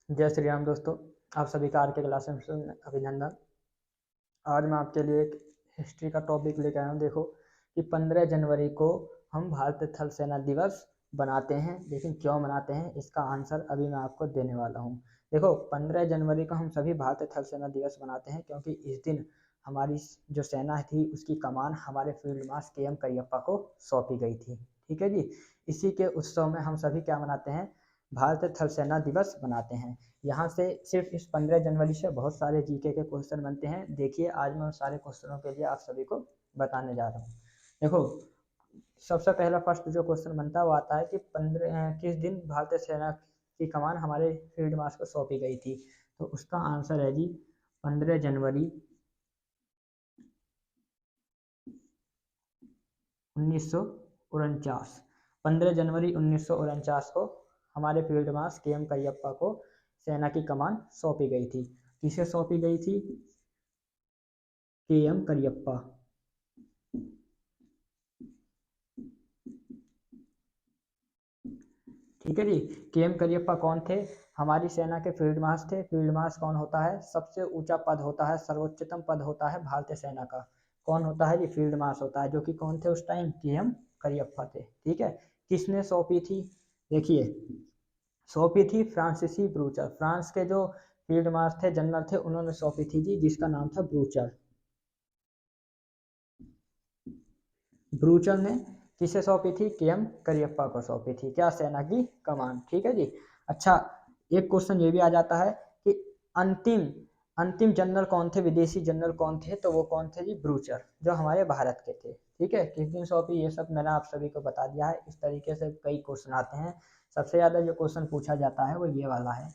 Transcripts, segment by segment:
जय श्री राम दोस्तों, आप सभी का आर के क्लास में अभिनंदन। आज मैं आपके लिए एक हिस्ट्री का टॉपिक लेकर आया हूँ। देखो कि 15 जनवरी को हम भारतीय थल सेना दिवस बनाते हैं, लेकिन क्यों मनाते हैं इसका आंसर अभी मैं आपको देने वाला हूँ। देखो 15 जनवरी को हम सभी भारतीय थल सेना दिवस मनाते हैं क्योंकि इस दिन हमारी जो सेना थी उसकी कमान हमारे फील्ड मार्शल के एम करियप्पा को सौंपी गई थी। ठीक है जी। इसी के उत्सव में हम सभी क्या मनाते हैं, भारतीय थल सेना दिवस मनाते हैं। यहाँ से सिर्फ इस 15 जनवरी से बहुत सारे जीके के क्वेश्चन बनते हैं। देखिए आज मैं उन सारे क्वेश्चनों के लिए आप सभी को बताने जा रहा हूँ। देखो सबसे पहला फर्स्ट जो क्वेश्चन बनता है वो आता है कि 15 किस दिन भारतीय सेना की कमान हमारे फील्ड मार्शल को सौंपी गई थी। तो उसका आंसर है जी 15 जनवरी 1949। 15 जनवरी 1949 को हमारे फील्ड मार्शल के एम करियप्पा को सेना की कमान सौंपी गई थी। किसे सौंपी गई थी? के एम करियप्पा। ठीक है जी। के एम करियप्पा कौन थे? हमारी सेना के फील्ड मार्शल थे। फील्ड मार्शल कौन होता है? सबसे ऊंचा पद होता है, सर्वोच्चतम पद होता है भारतीय सेना का। कौन होता है जी? फील्ड मार्शल होता है, जो कि कौन थे उस टाइम? के एम करियप्पा थे। ठीक है। किसने सौंपी थी? देखिए सौंपी थी फ्रांसीसी ब्रूचर। फ्रांस के जो फील्ड मार्शल थे, जनरल थे, उन्होंने सौंपी थी जी, जिसका नाम था ब्रूचर। ब्रूचर ने किसे सौंपी थी? के एम करियप्पा को सौंपी थी। क्या? सेना की कमान। ठीक है जी। अच्छा, एक क्वेश्चन ये भी आ जाता है कि अंतिम अंतिम जनरल कौन थे, विदेशी जनरल कौन थे? तो वो कौन थे जी? ब्रूचर, जो हमारे भारत के थे। ठीक है। किस दिन सौंपी, ये सब मैंने आप सभी को बता दिया है। इस तरीके से कई क्वेश्चन आते हैं। सबसे ज्यादा जो क्वेश्चन पूछा जाता है वो ये वाला है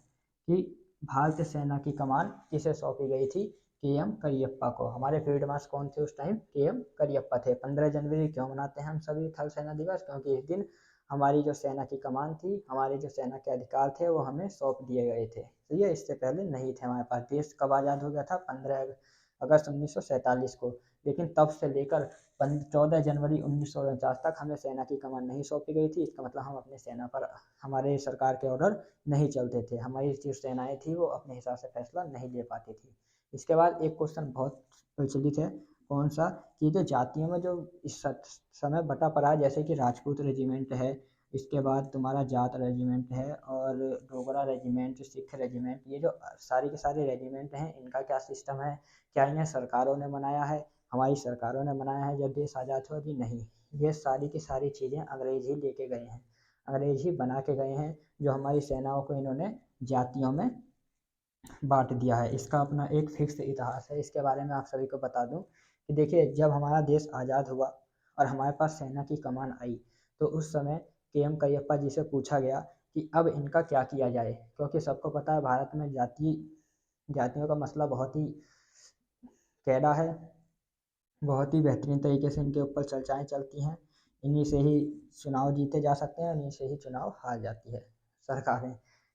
कि भारतीय सेना की कमान किसे सौंपी गई थी? के एम करियप्पा को। हमारे फील्ड मार्शल कौन थे उस टाइम? के एम करियप्पा थे। 15 जनवरी क्यों मनाते हैं हम सभी थल सेना दिवस? क्योंकि इस दिन हमारी जो सेना की कमान थी, हमारे जो सेना के अधिकार थे, वो हमें सौंप दिए गए थे। तो ये इससे पहले नहीं थे हमारे पास। देश कब आज़ाद हो गया था? 15 अगस्त 1947 को। लेकिन तब से लेकर 14 जनवरी 1949 तक हमें सेना की कमान नहीं सौंपी गई थी। इसका मतलब हम अपने सेना पर, हमारे सरकार के ऑर्डर नहीं चलते थे। हमारी जो सेनाएं थी वो अपने हिसाब से फैसला नहीं ले पाती थी। इसके बाद एक क्वेश्चन बहुत प्रचलित है, कौन सा? कि जो जातियों में जो इस समय बटा पड़ा है, जैसे कि राजपूत रेजिमेंट है, इसके बाद तुम्हारा जाट रेजिमेंट है, और डोगरा रेजिमेंट, सिख रेजिमेंट, ये जो सारी के सारे रेजिमेंट हैं, इनका क्या सिस्टम है? क्या इन्हें सरकारों ने बनाया है? हमारी सरकारों ने बनाया है जब देश आज़ाद हुआ जी? नहीं, ये सारी की सारी चीज़ें अंग्रेज ही लेके गए हैं, अंग्रेज ही बना के गए हैं। जो हमारी सेनाओं को इन्होंने जातियों में बांट दिया है। इसका अपना एक फिक्स इतिहास है। इसके बारे में आप सभी को बता दूं कि देखिए, जब हमारा देश आज़ाद हुआ और हमारे पास सेना की कमान आई, तो उस समय के एम करियप्पा जी से पूछा गया कि अब इनका क्या किया जाए। क्योंकि सबको पता है भारत में जातियों का मसला बहुत ही कैडा है, बहुत ही बेहतरीन तरीके से इनके ऊपर चर्चाएं चलती हैं। इन्हीं से ही चुनाव जीते जा सकते हैं, इन्हीं से ही चुनाव हार जाती है सरकारें।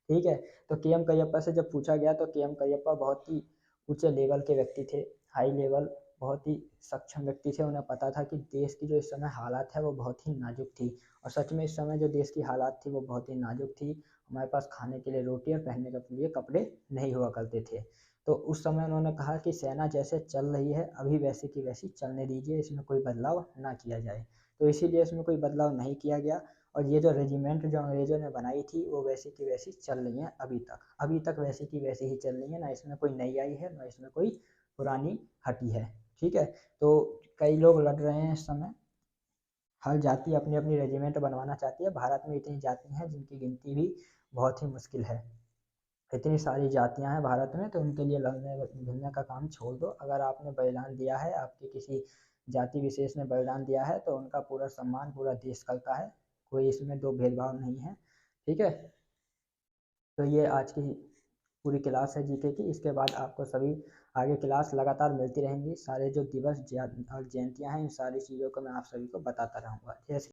ठीक है। तो के एम करियप्पा से जब पूछा गया तो के एम करियप्पा बहुत ही ऊंचे लेवल के व्यक्ति थे, हाई लेवल, बहुत ही सक्षम व्यक्ति थे। उन्हें पता था कि देश की जो इस समय हालात है वो बहुत ही नाजुक थी। और सच में इस समय जो देश की हालात थी वो बहुत ही नाजुक थी। हमारे पास खाने के लिए रोटी और पहनने के लिए कपड़े नहीं हुआ करते थे। तो उस समय उन्होंने कहा कि सेना जैसे चल रही है अभी वैसे की वैसी चलने दीजिए, इसमें कोई बदलाव ना किया जाए। तो इसीलिए इसमें कोई बदलाव नहीं किया गया। और ये जो रेजिमेंट जो अंग्रेजों ने बनाई थी वो वैसी की वैसी चल रही हैं अभी तक वैसी की वैसी ही चल रही है। ना इसमें कोई नई आई है, ना इसमें कोई पुरानी हटी है। ठीक है। तो कई लोग लड़ रहे हैं इस समय, हर जाति अपनी अपनी रेजिमेंट बनवाना चाहती है। भारत में इतनी जाति हैं जिनकी गिनती भी बहुत ही मुश्किल है। इतनी सारी जातियां हैं भारत में, तो उनके लिए लड़ने भिड़ने का काम छोड़ दो। अगर आपने बलिदान दिया है, आपके किसी जाति विशेष ने बलिदान दिया है, तो उनका पूरा सम्मान पूरा देश करता है। कोई इसमें दो भेदभाव नहीं है। ठीक है। तो ये आज की पूरी क्लास है जीके की। इसके बाद आपको सभी आगे क्लास लगातार मिलती रहेंगी। सारे जो दिवस और जयंतियाँ हैं, इन सारी चीज़ों को मैं आप सभी को बताता रहूँगा। जैसे